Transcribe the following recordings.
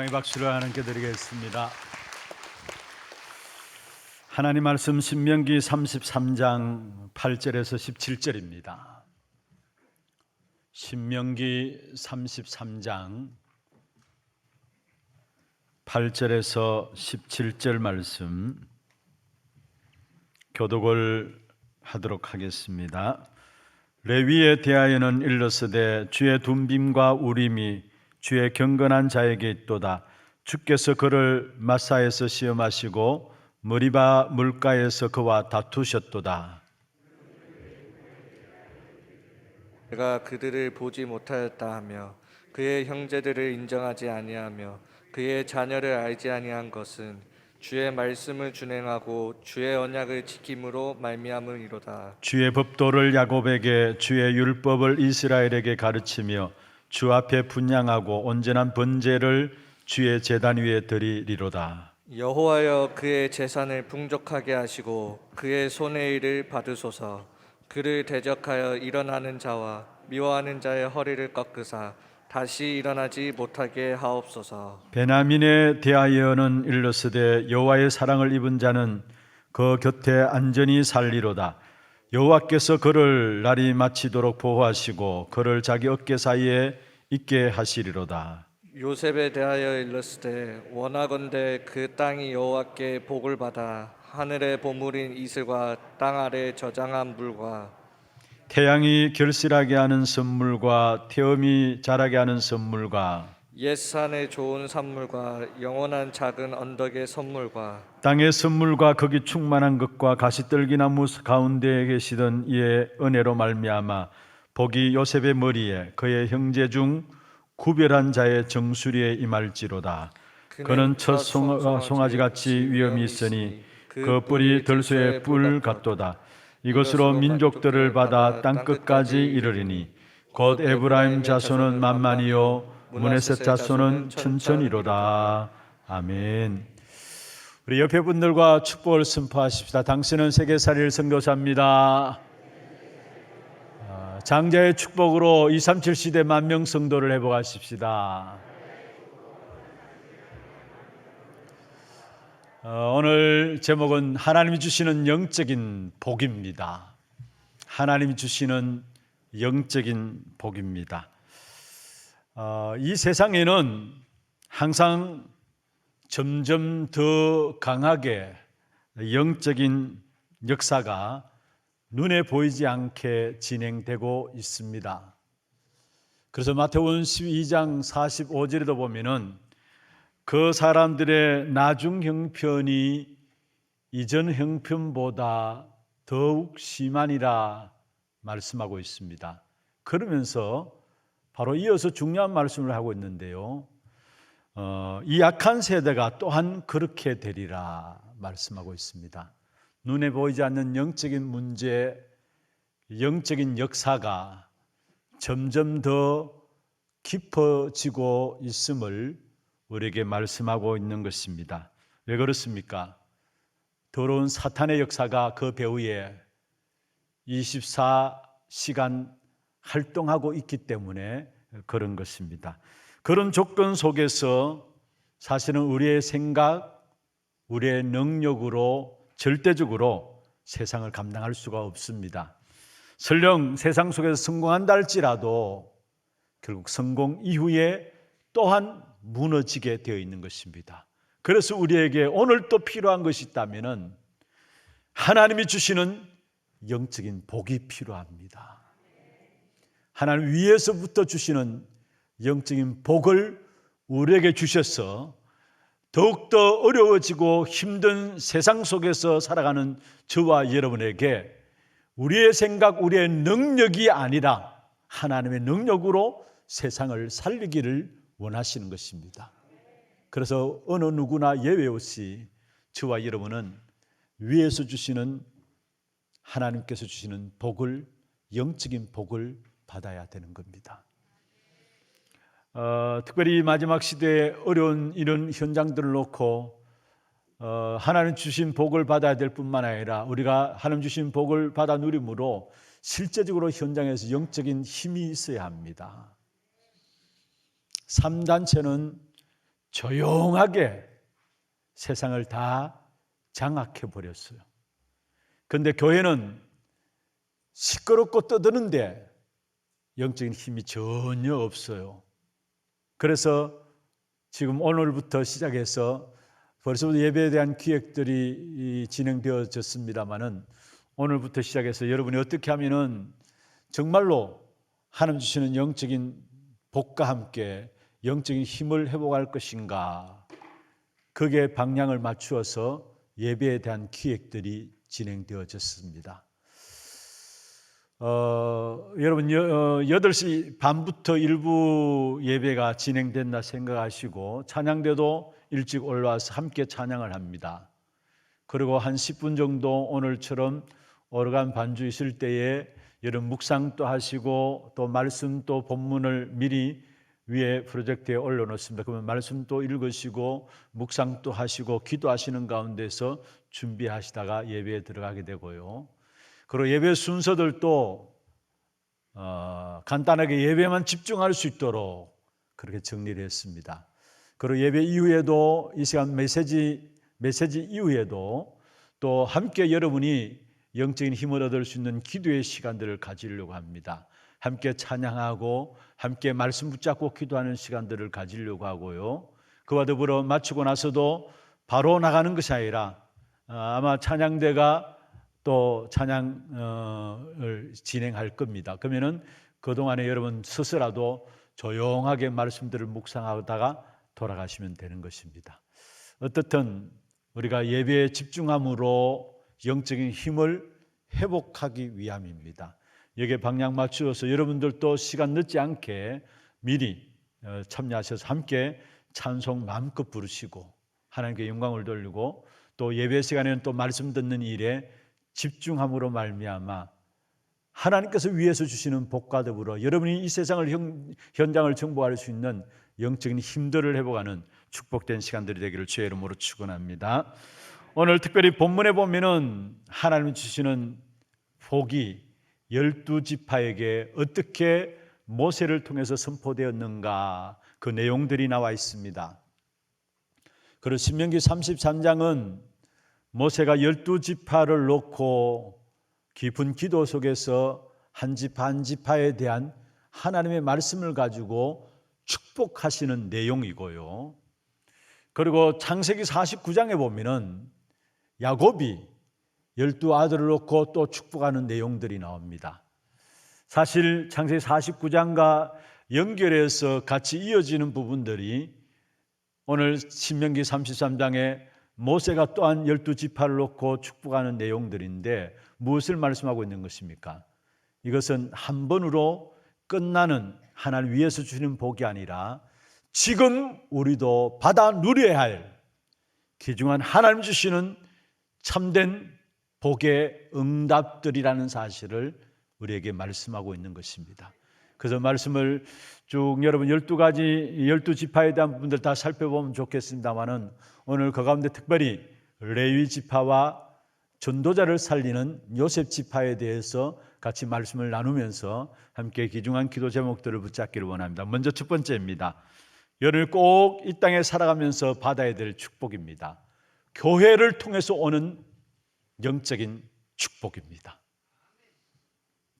찬양의 박수를 하나님께 드리겠습니다. 하나님 말씀 신명기 33장 8절에서 17절입니다. 신명기 33장 8절에서 17절 말씀 교독을 하도록 하겠습니다. 레위에 대하여는 일러스되 주의 둠빔과 우림이 주의 경건한 자에게 있도다. 주께서 그를 마사에서 시험하시고 머리바 물가에서 그와 다투셨도다. 내가 그들을 보지 못하였다 하며 그의 형제들을 인정하지 아니하며 그의 자녀를 알지 아니한 것은 주의 말씀을 준행하고 주의 언약을 지킴으로 말미암음이로다. 주의 법도를 야곱에게 주의 율법을 이스라엘에게 가르치며 주 앞에 분향하고 온전한 번제를 주의 제단 위에 드리리로다. 여호와여 그의 재산을 풍족하게 하시고 그의 손의 일을 받으소서. 그를 대적하여 일어나는 자와 미워하는 자의 허리를 꺾으사 다시 일어나지 못하게 하옵소서. 베냐민에 대하여는 일러스되 여호와의 사랑을 입은 자는 그 곁에 안전히 살리로다. 여호와께서 그를 날이 마치도록 보호하시고 그를 자기 어깨 사이에 있게 하시리로다. 요셉에 대하여 일렀으되 원하건대 그 땅이 여호와께 복을 받아 하늘의 보물인 이슬과 땅 아래 저장한 물과 태양이 결실하게 하는 선물과 태음이 자라게 하는 선물과 옛산의 좋은 산물과 영원한 작은 언덕의 선물과 땅의 선물과 거기 충만한 것과 가시떨기나무 가운데에 계시던 이의 은혜로 말미암아 복이 요셉의 머리에 그의 형제 중 구별한 자의 정수리에 임할지로다. 그는 첫 송아지같이 위엄이 있으니 그 뿔이 들소의 뿔 같도다. 이것으로 민족들을 받아 땅끝까지 이르리니 곧 에브라임 자손은 만만이요 므낫세 자손은 천천히로다. 아멘. 우리 옆에 분들과 축복을 선포하십시다. 당신은 세계살이를 선교사입니다. 장자의 축복으로 237 시대 만명 성도를 회복하십시다. 오늘 제목은 하나님이 주시는 영적인 복입니다. 하나님이 주시는 영적인 복입니다. 이 세상에는 항상 점점 더 강하게 영적인 역사가 눈에 보이지 않게 진행되고 있습니다. 그래서 마태복음 12장 45절에도 보면은 그 사람들의 나중 형편이 이전 형편보다 더욱 심하니라 말씀하고 있습니다. 그러면서 바로 이어서 중요한 말씀을 하고 있는데요. 이 약한 세대가 또한 그렇게 되리라 말씀하고 있습니다. 눈에 보이지 않는 영적인 문제, 영적인 역사가 점점 더 깊어지고 있음을 우리에게 말씀하고 있는 것입니다. 왜 그렇습니까? 더러운 사탄의 역사가 그 배후에 24시간 활동하고 있기 때문에 그런 것입니다. 그런 조건 속에서 사실은 우리의 생각, 우리의 능력으로 절대적으로 세상을 감당할 수가 없습니다. 설령 세상 속에서 성공한다 할지라도 결국 성공 이후에 또한 무너지게 되어 있는 것입니다. 그래서 우리에게 오늘 또 필요한 것이 있다면 하나님이 주시는 영적인 복이 필요합니다. 하나님 위에서부터 주시는 영적인 복을 우리에게 주셔서 더욱더 어려워지고 힘든 세상 속에서 살아가는 저와 여러분에게 우리의 생각, 우리의 능력이 아니라 하나님의 능력으로 세상을 살리기를 원하시는 것입니다. 그래서 어느 누구나 예외 없이 저와 여러분은 위에서 주시는 하나님께서 주시는 복을, 영적인 복을 받아야 되는 겁니다. 특별히 마지막 시대에 어려운 이런 현장들을 놓고 하나님 주신 복을 받아야 될 뿐만 아니라 우리가 하나님 주신 복을 받아 누림으로 실제적으로 현장에서 영적인 힘이 있어야 합니다. 3단체는 조용하게 세상을 다 장악해 버렸어요. 그런데 교회는 시끄럽고 떠드는데 영적인 힘이 전혀 없어요. 그래서 지금 오늘부터 시작해서 벌써부터 예배에 대한 기획들이 진행되어졌습니다마는 오늘부터 시작해서 여러분이 어떻게 하면은 정말로 하나님 주시는 영적인 복과 함께 영적인 힘을 회복할 것인가, 그게 방향을 맞추어서 예배에 대한 기획들이 진행되어졌습니다. 여러분 8시 반부터 일부 예배가 진행됐나 생각하시고 찬양대도 일찍 올라와서 함께 찬양을 합니다. 그리고 한 10분 정도 오늘처럼 오르간 반주 있을 때에 여러분 묵상도 하시고 또 말씀도 본문을 미리 위에 프로젝트에 올려놓습니다. 그러면 말씀도 읽으시고 묵상도 하시고 기도하시는 가운데서 준비하시다가 예배에 들어가게 되고요. 그리고 예배 순서들도 간단하게 예배만 집중할 수 있도록 그렇게 정리를 했습니다. 그리고 예배 이후에도 이 시간 메시지 이후에도 또 함께 여러분이 영적인 힘을 얻을 수 있는 기도의 시간들을 가지려고 합니다. 함께 찬양하고 함께 말씀 붙잡고 기도하는 시간들을 가지려고 하고요. 그와 더불어 마치고 나서도 바로 나가는 것이 아니라 아마 찬양대가 또 찬양을 진행할 겁니다. 그러면은 그동안에 여러분 스스로도 조용하게 말씀들을 묵상하다가 돌아가시면 되는 것입니다. 어떻든 우리가 예배에 집중함으로 영적인 힘을 회복하기 위함입니다. 여기에 방향 맞추어서 여러분들도 시간 늦지 않게 미리 참여하셔서 함께 찬송 마음껏 부르시고 하나님께 영광을 돌리고 또 예배 시간에는 또 말씀 듣는 일에 집중함으로 말미암아 하나님께서 위에서 주시는 복과 더불어 여러분이 이 세상을 현장을 정복할 수 있는 영적인 힘들을 회복하는 축복된 시간들이 되기를 주의 이름으로 축원합니다. 오늘 특별히 본문에 보면은 하나님이 주시는 복이 12지파에게 어떻게 모세를 통해서 선포되었는가, 그 내용들이 나와 있습니다. 그리고 신명기 33장은 모세가 12지파를 놓고 깊은 기도 속에서 한 지파 한 지파에 대한 하나님의 말씀을 가지고 축복하시는 내용이고요. 그리고 창세기 49장에 보면은 야곱이 12아들을 놓고 또 축복하는 내용들이 나옵니다. 사실 창세기 49장과 연결해서 같이 이어지는 부분들이 오늘 신명기 33장에 모세가 또한 12지파를 놓고 축복하는 내용들인데 무엇을 말씀하고 있는 것입니까? 이것은 한 번으로 끝나는 하나님 위에서 주시는 복이 아니라 지금 우리도 받아 누려야 할 귀중한 하나님 주시는 참된 복의 응답들이라는 사실을 우리에게 말씀하고 있는 것입니다. 그래서 말씀을 쭉 여러분 12지파에 대한 부분들 다 살펴보면 좋겠습니다만은 오늘 그 가운데 특별히 레위 지파와 전도자를 살리는 요셉 지파에 대해서 같이 말씀을 나누면서 함께 귀중한 기도 제목들을 붙잡기를 원합니다. 먼저 첫 번째입니다. 여러분이 꼭 이 땅에 살아가면서 받아야 될 축복입니다. 교회를 통해서 오는 영적인 축복입니다.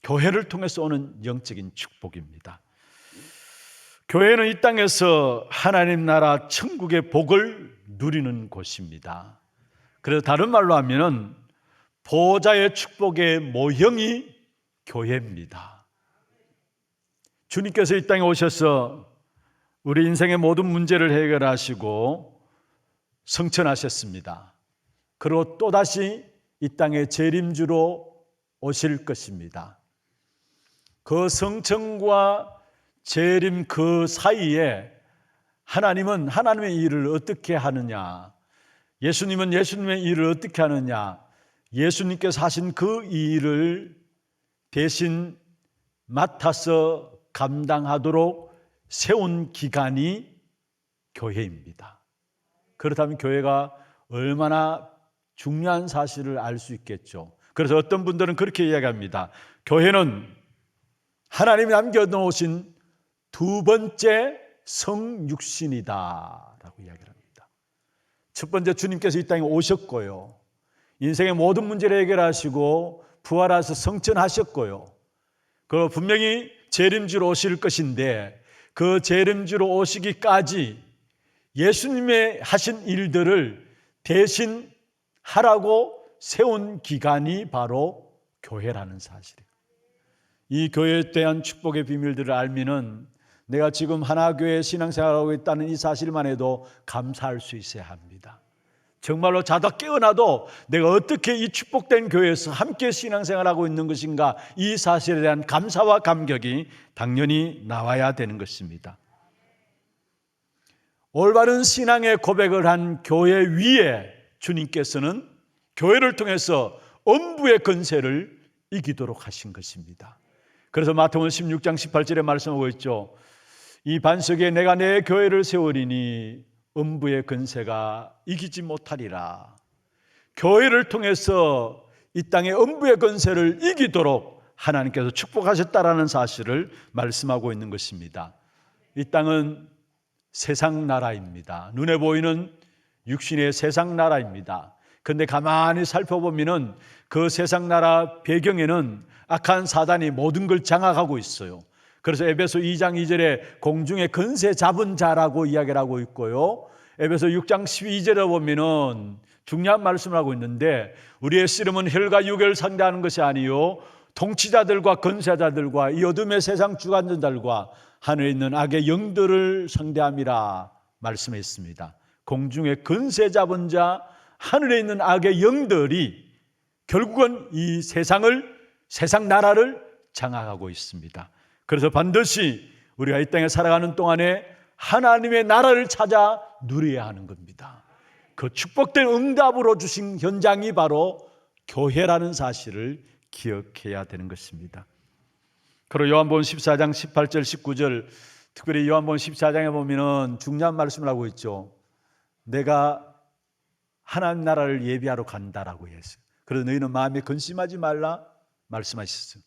교회를 통해서 오는 영적인 축복입니다. 교회는 이 땅에서 하나님 나라 천국의 복을 누리는 곳입니다. 그래서 다른 말로 하면은 보좌의 축복의 모형이 교회입니다. 주님께서 이 땅에 오셔서 우리 인생의 모든 문제를 해결하시고 성천하셨습니다. 그리고 또다시 이 땅에 재림주로 오실 것입니다. 그 성천과 재림 그 사이에 하나님은 하나님의 일을 어떻게 하느냐, 예수님은 예수님의 일을 어떻게 하느냐, 예수님께서 하신 그 일을 대신 맡아서 감당하도록 세운 기관이 교회입니다. 그렇다면 교회가 얼마나 중요한 사실을 알 수 있겠죠. 그래서 어떤 분들은 그렇게 이야기합니다. 교회는 하나님이 남겨놓으신 두 번째 성육신이다라고 이야기를 합니다. 첫 번째, 주님께서 이 땅에 오셨고요, 인생의 모든 문제를 해결하시고 부활하셔서 성천하셨고요, 그 분명히 재림주로 오실 것인데, 그 재림주로 오시기까지 예수님의 하신 일들을 대신 하라고 세운 기관이 바로 교회라는 사실이에요. 이 교회에 대한 축복의 비밀들을 알면은 내가 지금 하나교회 신앙생활하고 있다는 이 사실만 해도 감사할 수 있어야 합니다. 정말로 자다 깨어나도 내가 어떻게 이 축복된 교회에서 함께 신앙생활하고 있는 것인가, 이 사실에 대한 감사와 감격이 당연히 나와야 되는 것입니다. 올바른 신앙의 고백을 한 교회 위에 주님께서는 교회를 통해서 음부의 권세를 이기도록 하신 것입니다. 그래서 마태복음 16장 18절에 말씀하고 있죠. 이 반석에 내가 내 교회를 세우리니 음부의 권세가 이기지 못하리라. 교회를 통해서 이 땅의 음부의 권세를 이기도록 하나님께서 축복하셨다라는 사실을 말씀하고 있는 것입니다. 이 땅은 세상 나라입니다. 눈에 보이는 육신의 세상 나라입니다. 그런데 가만히 살펴보면은 그 세상 나라 배경에는 악한 사단이 모든 걸 장악하고 있어요. 그래서 에베소 2장 2절에 공중의 권세 잡은 자라고 이야기를 하고 있고요, 에베소 6장 12절에 보면은 중요한 말씀을 하고 있는데, 우리의 씨름은 혈과 육을 상대하는 것이 아니요 통치자들과 권세자들과 이 어둠의 세상 주관자들과 하늘에 있는 악의 영들을 상대함이라 말씀했습니다. 공중의 권세 잡은 자, 하늘에 있는 악의 영들이 결국은 이 세상 나라를 장악하고 있습니다. 그래서 반드시 우리가 이 땅에 살아가는 동안에 하나님의 나라를 찾아 누려야 하는 겁니다. 그 축복된 응답으로 주신 현장이 바로 교회라는 사실을 기억해야 되는 것입니다. 그리고 요한복음 14장 18절 19절, 특별히 요한복음 14장에 보면은 중요한 말씀을 하고 있죠. 내가 하나님 나라를 예비하러 간다라고 했어요. 그래서 너희는 마음에 근심하지 말라 말씀하셨어요.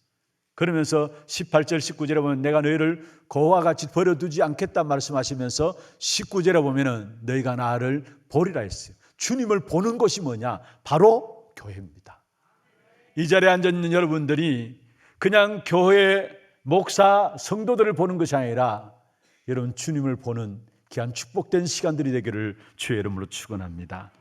그러면서 18절 19절에 보면 내가 너희를 고와 같이 버려두지 않겠다 말씀하시면서 19절에 보면은 너희가 나를 보리라 했어요. 주님을 보는 것이 뭐냐? 바로 교회입니다. 이 자리에 앉아있는 여러분들이 그냥 교회 목사 성도들을 보는 것이 아니라 여러분 주님을 보는 귀한 축복된 시간들이 되기를 주의 이름으로 축원합니다.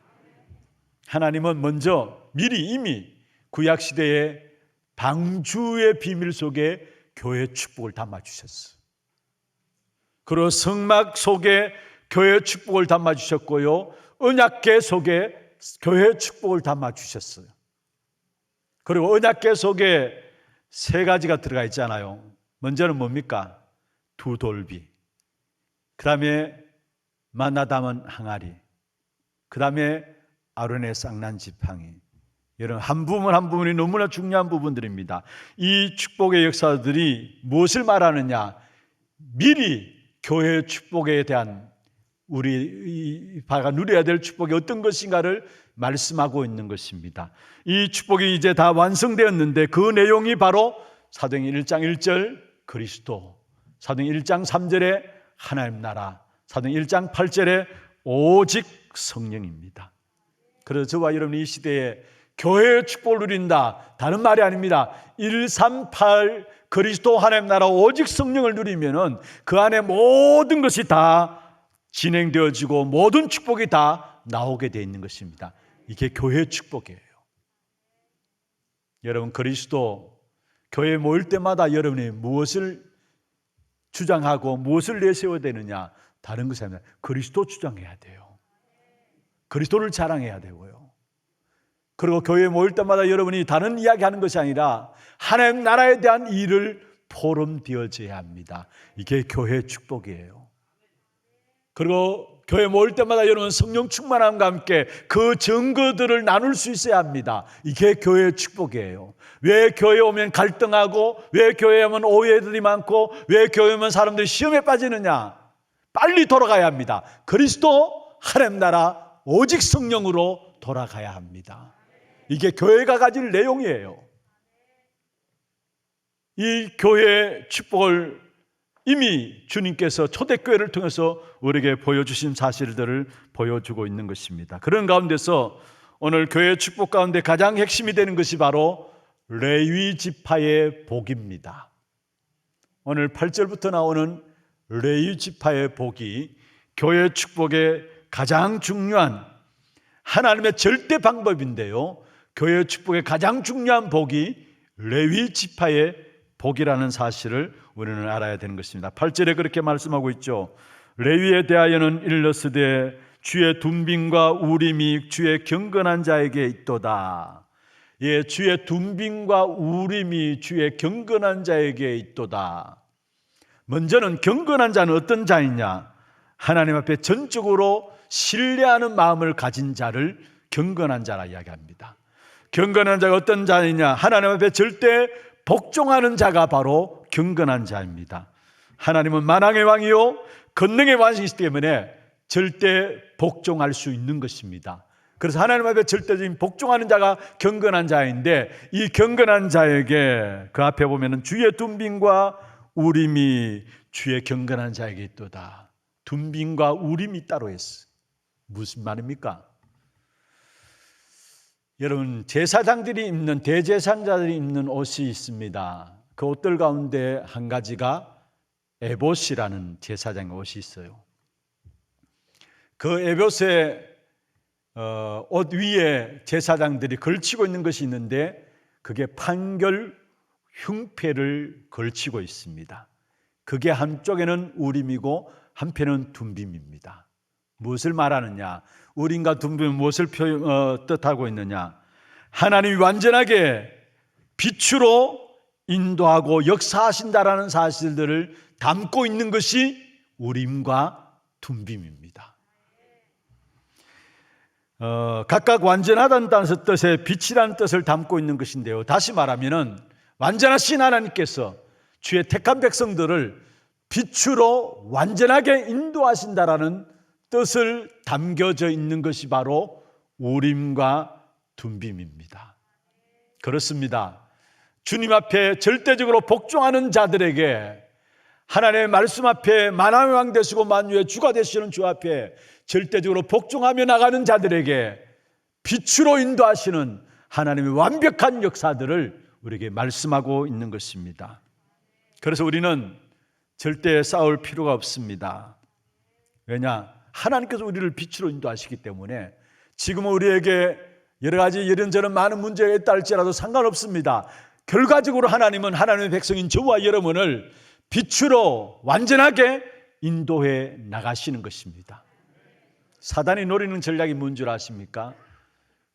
하나님은 먼저 미리 이미 구약시대에 방주의 비밀 속에 교회의 축복을 담아주셨어요. 그리고 성막 속에 교회의 축복을 담아주셨고요, 언약궤 속에 교회의 축복을 담아주셨어요. 그리고 언약궤 속에 세 가지가 들어가 있잖아요. 먼저는 뭡니까? 두 돌비, 그 다음에 만나 담은 항아리, 그 다음에 아론의 쌍난 지팡이. 여러분, 한 부분 한 부분이 너무나 중요한 부분들입니다. 이 축복의 역사들이 무엇을 말하느냐? 미리 교회의 축복에 대한 우리 바가 누려야 될 축복이 어떤 것인가를 말씀하고 있는 것입니다. 이 축복이 이제 다 완성되었는데 그 내용이 바로 사도행전 1장 1절 그리스도, 사도행전 1장 3절에 하나님 나라, 사도행전 1장 8절에 오직 성령입니다. 그래서 저와 여러분이 이 시대에 교회의 축복을 누린다, 다른 말이 아닙니다. 138 그리스도 하나님 나라 오직 성령을 누리면은 그 안에 모든 것이 다 진행되어지고 모든 축복이 다 나오게 되어 있는 것입니다. 이게 교회의 축복이에요. 여러분, 그리스도 교회에 모일 때마다 여러분이 무엇을 주장하고 무엇을 내세워야 되느냐? 다른 것이 아니라 그리스도 주장해야 돼요. 그리스도를 자랑해야 되고요. 그리고 교회에 모일 때마다 여러분이 다른 이야기하는 것이 아니라 하나님 나라에 대한 일을 포럼되어져야 합니다. 이게 교회의 축복이에요. 그리고 교회 모일 때마다 여러분 성령 충만함과 함께 그 증거들을 나눌 수 있어야 합니다. 이게 교회의 축복이에요. 왜 교회에 오면 갈등하고, 왜 교회에 오면 오해들이 많고, 왜 교회에 오면 사람들이 시험에 빠지느냐? 빨리 돌아가야 합니다. 그리스도 하나님 나라 오직 성령으로 돌아가야 합니다. 이게 교회가 가질 내용이에요. 이 교회의 축복을 이미 주님께서 초대교회를 통해서 우리에게 보여주신 사실들을 보여주고 있는 것입니다. 그런 가운데서 오늘 교회의 축복 가운데 가장 핵심이 되는 것이 바로 레위 지파의 복입니다. 오늘 8절부터 나오는 레위 지파의 복이 교회 축복의 가장 중요한 하나님의 절대 방법인데요, 교회 축복의 가장 중요한 복이 레위 지파의 복이라는 사실을 우리는 알아야 되는 것입니다. 8절에 그렇게 말씀하고 있죠. 레위에 대하여는 일러스되 주의 둔빈과 우림이 주의 경건한 자에게 있도다. 예, 주의 둔빈과 우림이 주의 경건한 자에게 있도다. 먼저는 경건한 자는 어떤 자이냐? 하나님 앞에 전적으로 신뢰하는 마음을 가진 자를 경건한 자라 이야기합니다. 경건한 자가 어떤 자이냐? 하나님 앞에 절대 복종하는 자가 바로 경건한 자입니다. 하나님은 만왕의 왕이요 권능의 왕이시기 때문에 절대 복종할 수 있는 것입니다. 그래서 하나님 앞에 절대적인 복종하는 자가 경건한 자인데, 이 경건한 자에게 그 앞에 보면은 주의 둔빈과 우림이 주의 경건한 자에게 있도다. 둔빈과 우림이 따로 있어. 무슨 말입니까? 여러분, 제사장들이 입는, 대제사장들이 입는 옷이 있습니다. 그 옷들 가운데 한 가지가 에봇이라는 제사장의 옷이 있어요. 그 에봇의 옷 위에 제사장들이 걸치고 있는 것이 있는데, 그게 판결 흉패를 걸치고 있습니다. 그게 한쪽에는 우림이고 한편은 둔빔입니다. 무엇을 말하느냐? 우림과 둔빔은 무엇을 뜻하고 있느냐? 하나님이 완전하게 빛으로 인도하고 역사하신다라는 사실들을 담고 있는 것이 우림과 둔빔입니다. 각각 완전하다는 뜻의 빛이라는 뜻을 담고 있는 것인데요, 다시 말하면은 완전하신 하나님께서 주의 택한 백성들을 빛으로 완전하게 인도하신다라는 뜻을 담겨져 있는 것이 바로 우림과 둔빔입니다. 그렇습니다. 주님 앞에 절대적으로 복종하는 자들에게, 하나님의 말씀 앞에 만왕의 왕 되시고 만유의 주가 되시는 주 앞에 절대적으로 복종하며 나가는 자들에게 빛으로 인도하시는 하나님의 완벽한 역사들을 우리에게 말씀하고 있는 것입니다. 그래서 우리는 절대 싸울 필요가 없습니다. 왜냐? 하나님께서 우리를 빛으로 인도하시기 때문에 지금은 우리에게 여러 가지 이런저런 많은 문제가 있다 할지라도 상관없습니다. 결과적으로 하나님은 하나님의 백성인 저와 여러분을 빛으로 완전하게 인도해 나가시는 것입니다. 사단이 노리는 전략이 뭔 줄 아십니까?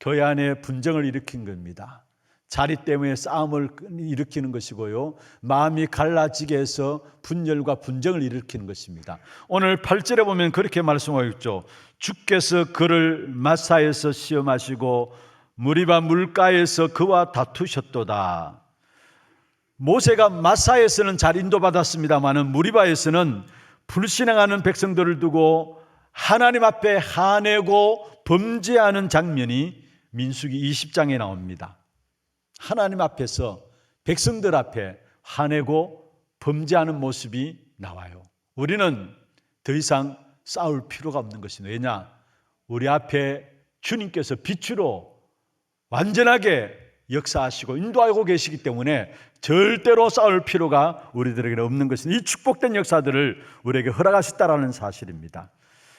교회 안에 분쟁을 일으킨 겁니다. 자리 때문에 싸움을 일으키는 것이고요, 마음이 갈라지게 해서 분열과 분쟁을 일으키는 것입니다. 오늘 8절에 보면 그렇게 말씀하고 있죠. 주께서 그를 마사에서 시험하시고 무리바 물가에서 그와 다투셨도다. 모세가 마사에서는 잘 인도받았습니다마는 무리바에서는 불신앙하는 백성들을 두고 하나님 앞에 화내고 범죄하는 장면이 민수기 20장에 나옵니다. 하나님 앞에서 백성들 앞에 화내고 범죄하는 모습이 나와요. 우리는 더 이상 싸울 필요가 없는 것입니다. 왜냐? 우리 앞에 주님께서 빛으로 완전하게 역사하시고 인도하고 계시기 때문에 절대로 싸울 필요가 우리들에게는 없는 것입니다. 이 축복된 역사들을 우리에게 허락하셨다라는 사실입니다.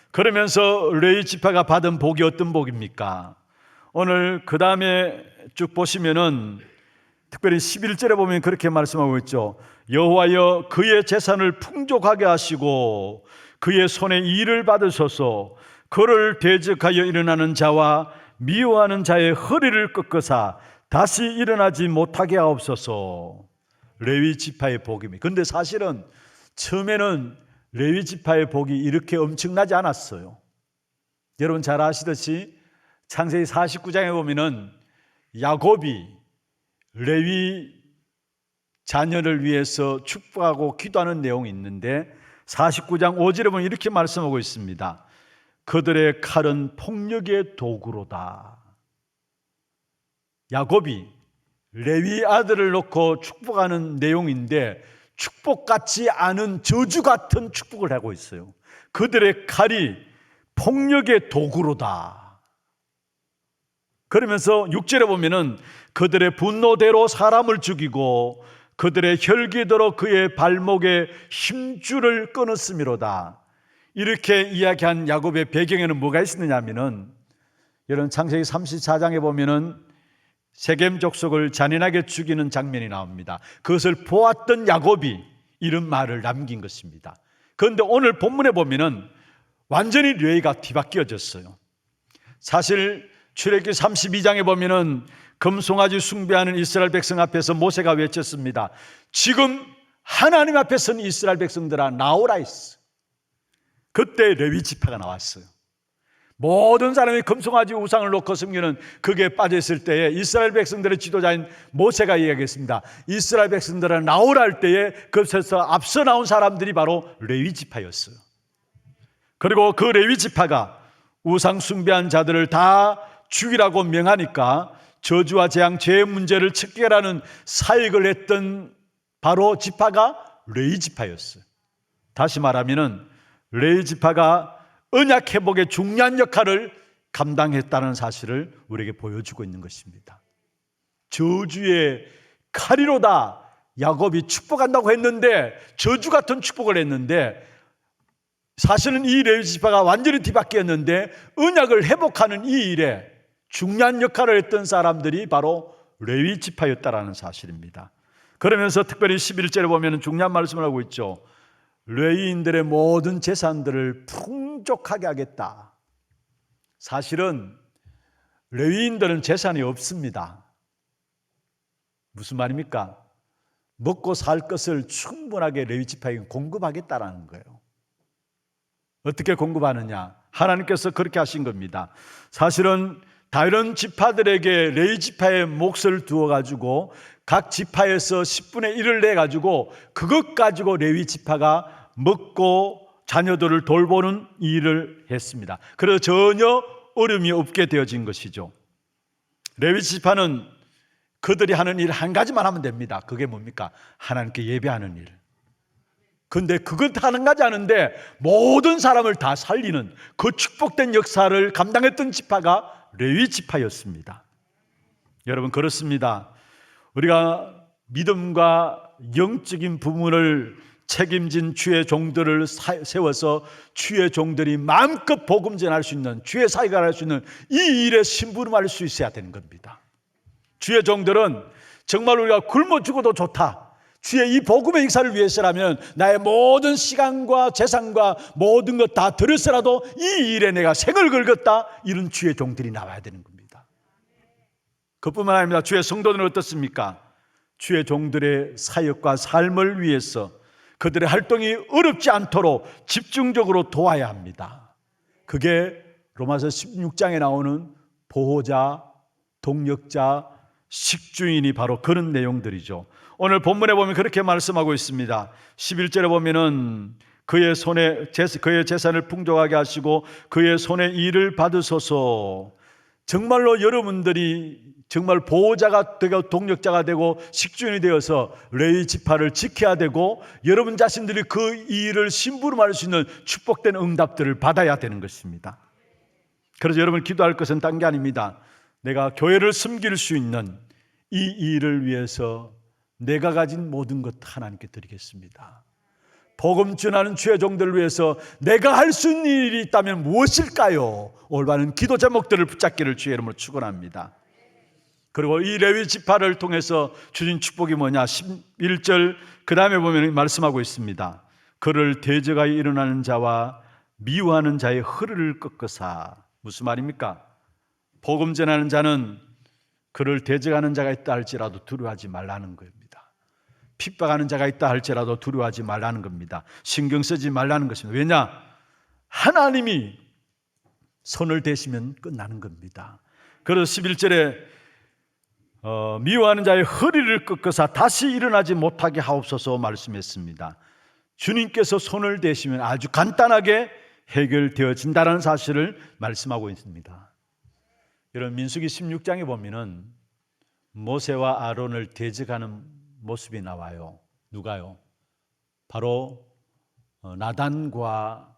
그러면서 레위 지파가 받은 복이 어떤 복입니까? 오늘 그 다음에 쭉 보시면은 특별히 11절에 보면 그렇게 말씀하고 있죠. 여호와여 그의 재산을 풍족하게 하시고 그의 손에 일을 받으소서. 그를 대적하여 일어나는 자와 미워하는 자의 허리를 꺾으사 다시 일어나지 못하게 하옵소서. 레위 지파의 복입니다. 그런데 사실은 처음에는 레위 지파의 복이 이렇게 엄청나지 않았어요. 여러분 잘 아시듯이 창세기 49장에 보면은 야곱이 레위 자녀를 위해서 축복하고 기도하는 내용이 있는데 49장 5절에 보면 이렇게 말씀하고 있습니다. 그들의 칼은 폭력의 도구로다. 야곱이 레위 아들을 놓고 축복하는 내용인데 축복 같지 않은 저주 같은 축복을 하고 있어요. 그들의 칼이 폭력의 도구로다. 그러면서 6절에 보면은 그들의 분노대로 사람을 죽이고 그들의 혈기대로 그의 발목에 힘줄을 끊었음이로다. 이렇게 이야기한 야곱의 배경에는 뭐가 있느냐 하면은, 여러분 창세기 34장에 보면은 세겜 족속을 잔인하게 죽이는 장면이 나옵니다. 그것을 보았던 야곱이 이런 말을 남긴 것입니다. 그런데 오늘 본문에 보면은 완전히 뇌가 뒤바뀌어졌어요. 사실 출애굽기 32장에 보면은 금송아지 숭배하는 이스라엘 백성 앞에서 모세가 외쳤습니다. 지금 하나님 앞에 선 이스라엘 백성들아 나오라 했어. 그때 레위 지파가 나왔어요. 모든 사람이 금송아지 우상을 놓고 섬기는 그게 빠져있을 때에 이스라엘 백성들의 지도자인 모세가 이야기했습니다. 이스라엘 백성들아 나오라 할 때에 그것에서 앞서 나온 사람들이 바로 레위 지파였어요. 그리고 그 레위 지파가 우상 숭배한 자들을 다 죽이라고 명하니까 저주와 재앙, 죄의 문제를 척결하는 사역을 했던 바로 지파가 레위 지파였어요. 다시 말하면은 레위 지파가 언약 회복의 중요한 역할을 감당했다는 사실을 우리에게 보여주고 있는 것입니다. 저주의 칼이로다 야곱이 축복한다고 했는데, 저주 같은 축복을 했는데, 사실은 이 레위 지파가 완전히 뒤바뀌었는데 언약을 회복하는 이 일에 중요한 역할을 했던 사람들이 바로 레위 지파였다라는 사실입니다. 그러면서 특별히 11절에 보면 중요한 말씀을 하고 있죠. 레위인들의 모든 재산들을 풍족하게 하겠다. 사실은 레위인들은 재산이 없습니다. 무슨 말입니까? 먹고 살 것을 충분하게 레위 지파에게 공급하겠다라는 거예요. 어떻게 공급하느냐? 하나님께서 그렇게 하신 겁니다. 사실은 다른 지파들에게 레위 지파의 몫을 두어가지고 각 지파에서 10분의 1을 내가지고 그것 가지고 레위 지파가 먹고 자녀들을 돌보는 일을 했습니다. 그래서 전혀 어려움이 없게 되어진 것이죠. 레위 지파는 그들이 하는 일 한 가지만 하면 됩니다. 그게 뭡니까? 하나님께 예배하는 일. 그런데 그것 하는 가지 하는데 모든 사람을 다 살리는 그 축복된 역사를 감당했던 지파가 레위 지파였습니다. 여러분 그렇습니다. 우리가 믿음과 영적인 부분을 책임진 주의 종들을 세워서 주의 종들이 마음껏 복음 전할 수 있는, 주의 사역을 할 수 있는 이 일에 심부름할 수 있어야 되는 겁니다. 주의 종들은 정말 우리가 굶어 죽어도 좋다, 주의 이 복음의 역사를 위해서라면 나의 모든 시간과 재산과 모든 것 다 들여서라도 이 일에 내가 생을 걸겠다, 이런 주의 종들이 나와야 되는 겁니다. 그뿐만 아닙니다. 주의 성도들은 어떻습니까? 주의 종들의 사역과 삶을 위해서 그들의 활동이 어렵지 않도록 집중적으로 도와야 합니다. 그게 로마서 16장에 나오는 보호자, 동력자, 식주인이 바로 그런 내용들이죠. 오늘 본문에 보면 그렇게 말씀하고 있습니다. 11절에 보면은 그의 재산을 풍족하게 하시고 그의 손에 일을 받으소서. 정말로 여러분들이 정말 보호자가 되고 동력자가 되고 식주인이 되어서 레위 지파를 지켜야 되고 여러분 자신들이 그 일을 심부름할 수 있는 축복된 응답들을 받아야 되는 것입니다. 그래서 여러분 기도할 것은 딴 게 아닙니다. 내가 교회를 섬길 수 있는 이 일을 위해서 내가 가진 모든 것 하나님께 드리겠습니다. 복음 전하는 주의 종들을 위해서 내가 할 수 있는 일이 있다면 무엇일까요? 올바른 기도 제목들을 붙잡기를 주의 이름으로 축원합니다. 그리고 이 레위 지파를 통해서 주신 축복이 뭐냐? 11절 그 다음에 보면 말씀하고 있습니다. 그를 대적하여 일어나는 자와 미워하는 자의 허리를 꺾으사. 무슨 말입니까? 복음 전하는 자는 그를 대적하는 자가 있다 할지라도 두려워하지 말라는 겁니다. 핍박하는 자가 있다 할지라도 두려워하지 말라는 겁니다. 신경 쓰지 말라는 것입니다. 왜냐? 하나님이 손을 대시면 끝나는 겁니다. 그래서 11절에 미워하는 자의 허리를 꺾으사 다시 일어나지 못하게 하옵소서 말씀했습니다. 주님께서 손을 대시면 아주 간단하게 해결되어진다는 사실을 말씀하고 있습니다. 여러분 민수기 16장에 보면은 모세와 아론을 대적하는 모습이 나와요. 누가요? 바로 나단과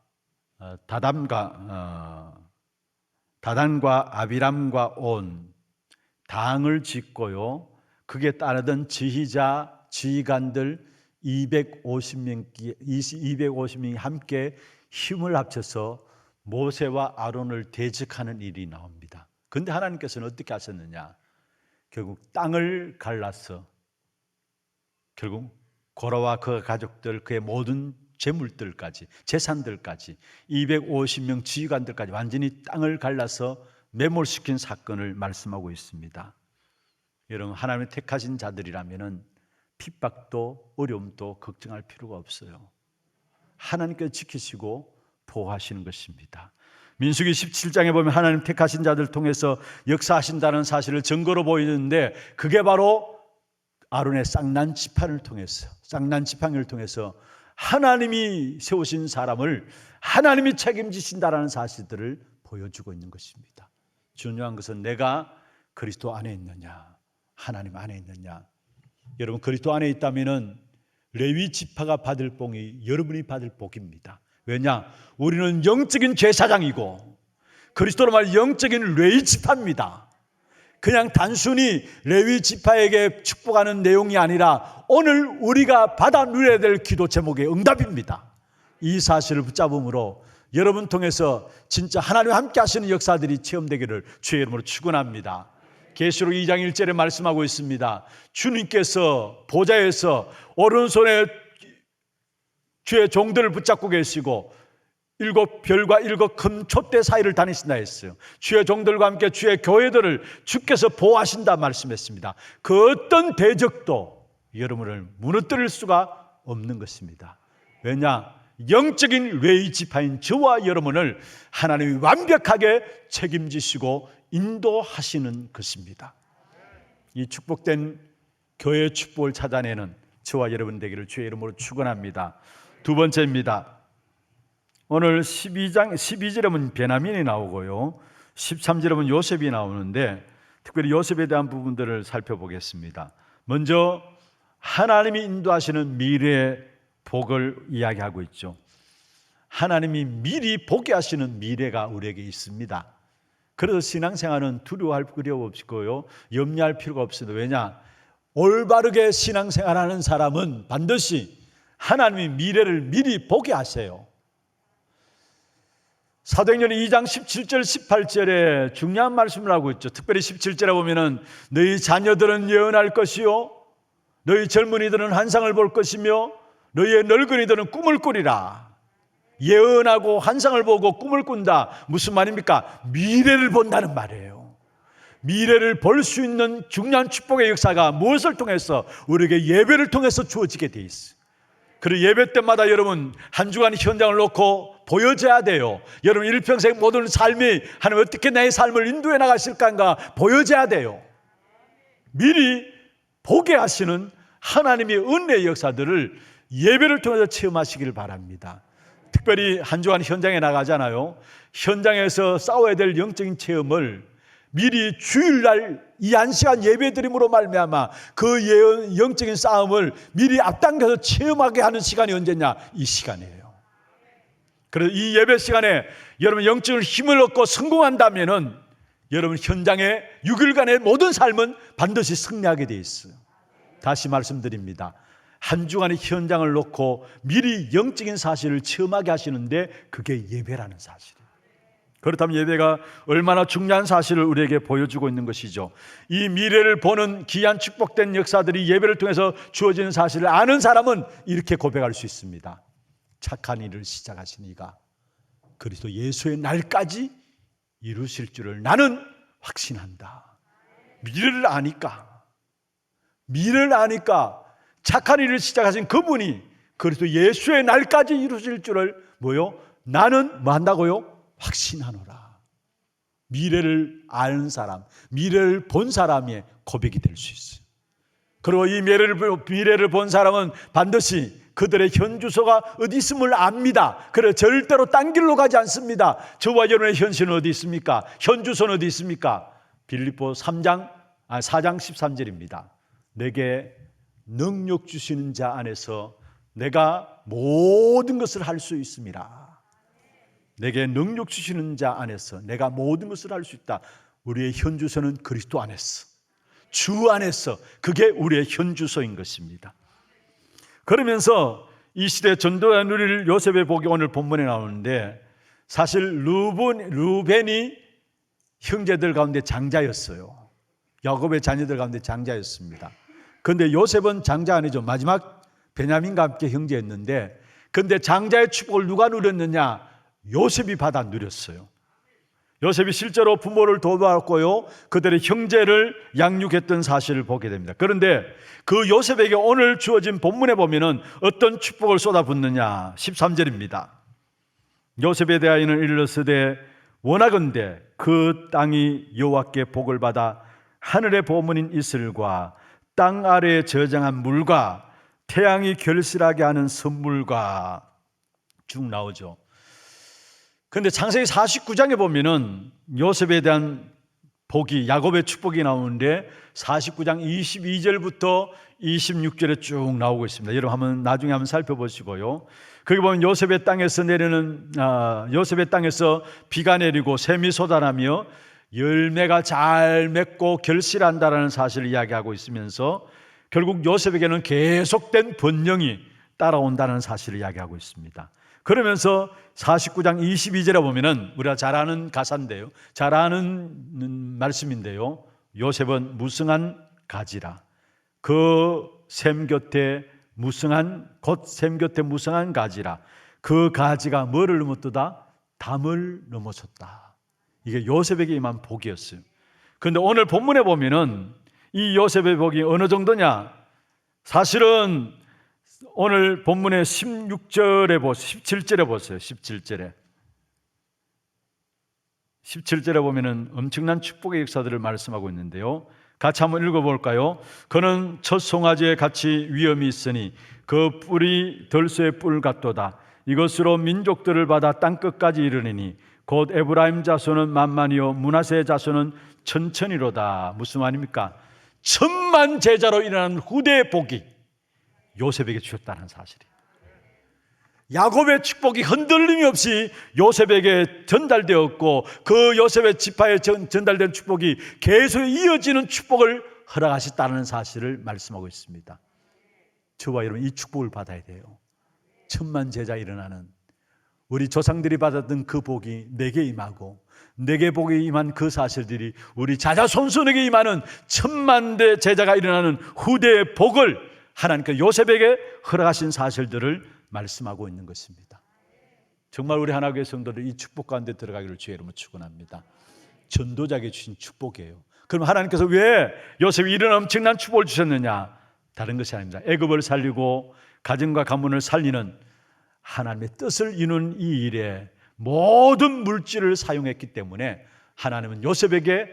다단과 아비람과 온 당을 짓고요. 그게 따르던 지휘자, 지휘관들 250명이 함께 힘을 합쳐서 모세와 아론을 대적하는 일이 나옵니다. 그런데 하나님께서는 어떻게 하셨느냐? 결국 땅을 갈라서 결국 고라와 그 가족들, 그의 모든 재물들까지, 재산들까지 250명 지휘관들까지 완전히 땅을 갈라서 매몰시킨 사건을 말씀하고 있습니다. 여러분, 하나님의 택하신 자들이라면 핍박도 어려움도 걱정할 필요가 없어요. 하나님께서 지키시고 보호하시는 것입니다. 민수기 17장에 보면 하나님 택하신 자들 통해서 역사하신다는 사실을 증거로 보이는데, 그게 바로 아론의 쌍난 지팡이를 통해서 하나님이 세우신 사람을 하나님이 책임지신다라는 사실들을 보여주고 있는 것입니다. 중요한 것은 내가 그리스도 안에 있느냐, 하나님 안에 있느냐. 여러분, 그리스도 안에 있다면 레위 지파가 받을 복이 여러분이 받을 복입니다. 왜냐? 우리는 영적인 제사장이고 그리스도로 말 영적인 레위 지파입니다. 그냥 단순히 레위 지파에게 축복하는 내용이 아니라 오늘 우리가 받아 누려야 될 기도 제목의 응답입니다. 이 사실을 붙잡음으로 여러분 통해서 진짜 하나님 함께 하시는 역사들이 체험되기를 주의 이름으로 축원합니다. 계시록 2장 1절에 말씀하고 있습니다. 주님께서 보좌에서 오른손에 주의 종들을 붙잡고 계시고 7별과 7큰 촛대 사이를 다니신다 했어요. 주의 종들과 함께 주의 교회들을 주께서 보호하신다 말씀했습니다. 그 어떤 대적도 여러분을 무너뜨릴 수가 없는 것입니다. 왜냐? 영적인 레위 지파인 저와 여러분을 하나님이 완벽하게 책임지시고 인도하시는 것입니다. 이 축복된 교회의 축복을 찾아내는 저와 여러분 되기를 주의 이름으로 축원합니다. 두 번째입니다. 오늘 12절에 보면 베냐민이 나오고요, 13절에 보면 요셉이 나오는데 특별히 요셉에 대한 부분들을 살펴보겠습니다. 먼저 하나님이 인도하시는 미래의 복을 이야기하고 있죠. 하나님이 미리 보게 하시는 미래가 우리에게 있습니다. 그래서 신앙생활은 두려워할 필요가 없고요, 염려할 필요가 없습니다. 왜냐? 올바르게 신앙생활하는 사람은 반드시 하나님이 미래를 미리 보게 하세요. 사도행전 2장 17절 18절에 중요한 말씀을 하고 있죠. 특별히 17절에 보면은 너희 자녀들은 예언할 것이요 너희 젊은이들은 환상을 볼 것이며 너희의 늙은이들은 꿈을 꾸리라. 예언하고 환상을 보고 꿈을 꾼다. 무슨 말입니까? 미래를 본다는 말이에요. 미래를 볼 수 있는 중요한 축복의 역사가 무엇을 통해서? 우리에게 예배를 통해서 주어지게 돼 있어요. 그리고 예배 때마다 여러분 한 주간 현장을 놓고 보여줘야 돼요. 여러분 일평생 모든 삶이 하나님 어떻게 내 삶을 인도해 나가실까 보여줘야 돼요. 미리 보게 하시는 하나님의 은혜의 역사들을 예배를 통해서 체험하시길 바랍니다. 특별히 한 주간 현장에 나가잖아요. 현장에서 싸워야 될 영적인 체험을 미리 주일날 이 한 시간 예배드림으로 말미암아 그 영적인 싸움을 미리 앞당겨서 체험하게 하는 시간이 언제냐? 이 시간이에요. 그래서 이 예배 시간에 여러분 영적인 힘을 얻고 성공한다면은 여러분 현장의 6일간의 모든 삶은 반드시 승리하게 되어 있어요. 다시 말씀드립니다. 한 주간의 현장을 놓고 미리 영적인 사실을 체험하게 하시는데 그게 예배라는 사실이에요. 그렇다면 예배가 얼마나 중요한 사실을 우리에게 보여주고 있는 것이죠. 이 미래를 보는 귀한 축복된 역사들이 예배를 통해서 주어지는 사실을 아는 사람은 이렇게 고백할 수 있습니다. 착한 일을 시작하신 이가 그리스도 예수의 날까지 이루실 줄을 나는 확신한다. 미래를 아니까 착한 일을 시작하신 그분이 그리스도 예수의 날까지 이루실 줄을 나는 뭐 한다고요? 확신하노라. 미래를 아는 사람, 미래를 본 사람의 고백이 될 수 있어요. 그리고 이 미래를 본 사람은 반드시 그들의 현주소가 어디 있음을 압니다. 그래서 절대로 딴 길로 가지 않습니다. 저와 여러분의 현실은 어디 있습니까? 현주소는 어디 있습니까? 빌립보 4장 13절입니다. 내게 능력 주시는 자 안에서 내가 모든 것을 할 수 있음이라. 내게 능력 주시는 자 안에서 내가 모든 것을 할 수 있다. 우리의 현주소는 그리스도 안에서, 주 안에서, 그게 우리의 현주소인 것입니다. 그러면서 이 시대 전도자 누릴 요셉의 복이 오늘 본문에 나오는데, 사실 루벤이 형제들 가운데 장자였어요. 야곱의 자녀들 가운데 장자였습니다. 그런데 요셉은 장자 아니죠. 마지막 베냐민과 함께 형제였는데, 그런데 장자의 축복을 누가 누렸느냐? 요셉이 받아 누렸어요. 요셉이 실제로 부모를 도와왔고요, 그들의 형제를 양육했던 사실을 보게 됩니다. 그런데 그 요셉에게 오늘 주어진 본문에 보면은 어떤 축복을 쏟아붓느냐? 13절입니다. 요셉에 대하여는 이르렀으되 원하건대 그 땅이 여호와께 복을 받아 하늘의 보문인 이슬과 땅 아래에 저장한 물과 태양이 결실하게 하는 선물과 쭉 나오죠. 그런데 창세기 49장에 보면은 요셉에 대한 복이, 야곱의 축복이 나오는데 49장 22절부터 26절에 쭉 나오고 있습니다. 여러분 나중에 한번 살펴보시고요. 거기 보면 요셉의 땅에서 요셉의 땅에서 비가 내리고 샘이 솟아나며 열매가 잘 맺고 결실한다라는 사실을 이야기하고 있으면서 결국 요셉에게는 계속된 번영이 따라온다는 사실을 이야기하고 있습니다. 그러면서 49장 22절에 보면은 우리가 잘 아는 가사인데요, 잘 아는 말씀인데요, 요셉은 무성한 가지라. 그 샘 곁에 무성한, 곧 샘 곁에 무성한 가지라. 그 가지가 뭐를 넘었도다? 담을 넘어섰다. 이게 요셉에게 임한 복이었어요. 그런데 오늘 본문에 보면은 이 요셉의 복이 어느 정도냐? 사실은 오늘 본문의 16절에 보세요. 17절에 보세요. 17절에 보면은 엄청난 축복의 역사들을 말씀하고 있는데요, 같이 한번 읽어볼까요? 그는 첫 송아지에 같이 위엄이 있으니 그 뿔이 덜수의 뿔 같도다. 이것으로 민족들을 받아 땅끝까지 이르리니 곧 에브라임 자손은 만만이요 므낫세 자손은 천천히로다. 무슨 말입니까? 천만 제자로 일어나는 후대의 복이 요셉에게 주셨다는 사실이에요. 야곱의 축복이 흔들림이 없이 요셉에게 전달되었고, 그 요셉의 지파에 전달된 축복이 계속 이어지는 축복을 허락하셨다는 사실을 말씀하고 있습니다. 저와 여러분 이 축복을 받아야 돼요. 천만 제자 일어나는, 우리 조상들이 받았던 그 복이 내게 임하고, 내게 복이 임한 그 사실들이 우리 자자손손에게 임하는 천만 대 제자가 일어나는 후대의 복을 하나님께 요셉에게 허락하신 사실들을 말씀하고 있는 것입니다. 정말 우리 하나교회 성도들 이 축복 가운데 들어가기를 주의 이름으로 축원합니다. 전도자에게 주신 축복이에요. 그럼 하나님께서 왜 요셉이 이런 엄청난 축복을 주셨느냐? 다른 것이 아닙니다. 애굽을 살리고 가정과 가문을 살리는 하나님의 뜻을 이루는 이 일에 모든 물질을 사용했기 때문에 하나님은 요셉에게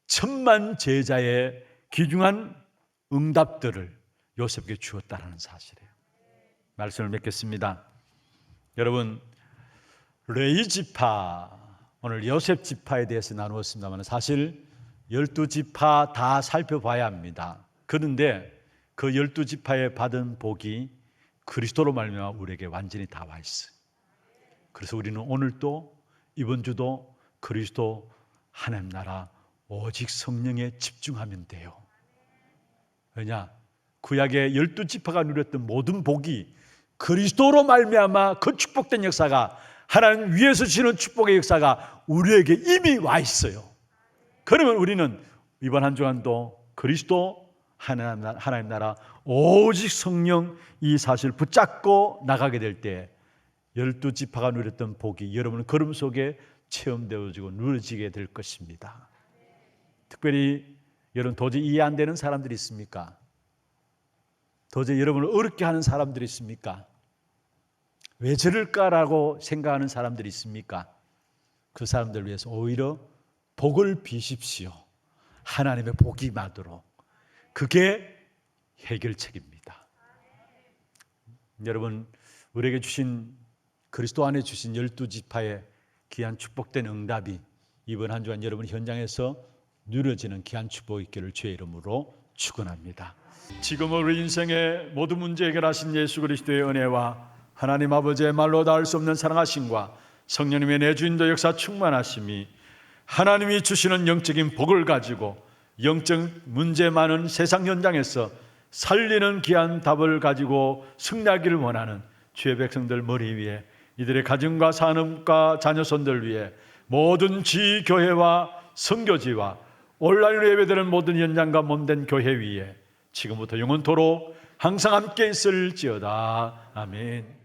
천만 제자의 귀중한 응답들을 요셉에게 주었다는 사실이에요. 말씀을 맺겠습니다. 여러분, 레위 지파, 오늘 요셉 지파에 대해서 나누었습니다만 사실 12지파 다 살펴봐야 합니다. 그런데 그 12지파에 받은 복이 그리스도로 말미암아 우리에게 완전히 다 와 있어요. 그래서 우리는 오늘도 이번 주도 그리스도 하나님 나라 오직 성령에 집중하면 돼요. 왜냐? 구약의 12지파가 누렸던 모든 복이 그리스도로 말미암아 그 축복된 역사가, 하나님 위에서 주시는 축복의 역사가 우리에게 이미 와 있어요. 그러면 우리는 이번 한 주간도 그리스도 하나님 나라 오직 성령 이 사실을 붙잡고 나가게 될 때 12지파가 누렸던 복이 여러분의 걸음 속에 체험되어지고 누려지게 될 것입니다. 특별히 여러분 도저히 이해 안 되는 사람들이 있습니까? 도저히 여러분을 어렵게 하는 사람들이 있습니까? 왜 저럴까라고 생각하는 사람들이 있습니까? 그 사람들을 위해서 오히려 복을 비십시오. 하나님의 복이 임하도록. 그게 해결책입니다. 여러분, 우리에게 주신 그리스도 안에 주신 12지파의 귀한 축복된 응답이 이번 한 주간 여러분 현장에서 누려지는 귀한 축복이 있기를 주의 이름으로 축원합니다. 지금 우리 인생의 모든 문제 해결하신 예수 그리스도의 은혜와 하나님 아버지의 말로 닿을 수 없는 사랑하심과 성령님의 내주인도 역사 충만하심이 하나님이 주시는 영적인 복을 가지고 영적 문제 많은 세상 현장에서 살리는 귀한 답을 가지고 승리하기를 원하는 주의 백성들 머리 위에, 이들의 가정과 산업과 자녀손들 위해, 모든 지교회와 선교지와 온라인으로 예배드리는 모든 현장과 몸된 교회 위에 지금부터 영원토록 항상 함께 있을지어다. 아멘.